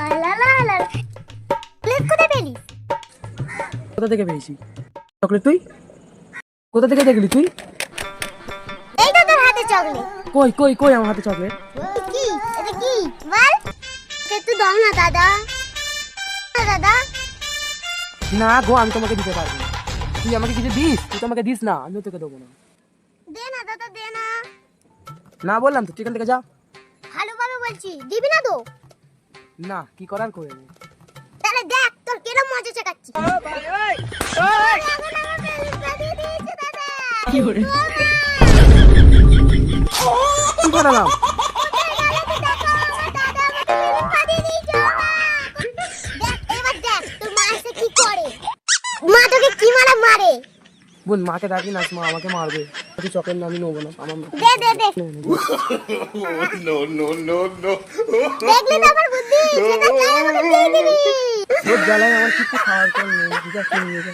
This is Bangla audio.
আলালা আলালা চকলেট কোথায় পেলি? কোথা থেকে পেয়েছি চকলেট? তুই কোথা থেকে দেখলি তুই? এই তো তোর হাতে চকলেট। কই কই কই আমার হাতে চকলেট? কি এটা কি বল? একটু দাও না দাদা। দাদা না গো, আমি তোমাকে দিতে পারবো না। তুই আমাকে কিছু দিস? তুই তো আমাকে দিস না, আমিও তোকে দেবো না। দে না দাদা, দে না। না বললাম তো, তুই এখান থেকে যা। ভালোভাবে বলছি, দিবি না তো? না, কি করার করে নে। তাহলে দেখ তোর কেরম মজা চাকাচ্ছি। কি করে কি করালাম? মা তোকে কি মারা মারে? বোন, মাকে ডাকি না, মা আমাকে মারবে। তুই চকলেট না, আমি নেবো না। আমার দে দে দে। No, no, no, no. দেখলি তো আমার বুদ্ধি, যেটা চাই আমাকে দিয়ে দিবি। ওর জ্বালায় আমার কিছু খাওয়ার পর নেই। ঠিক আছে, নিয়ে যা।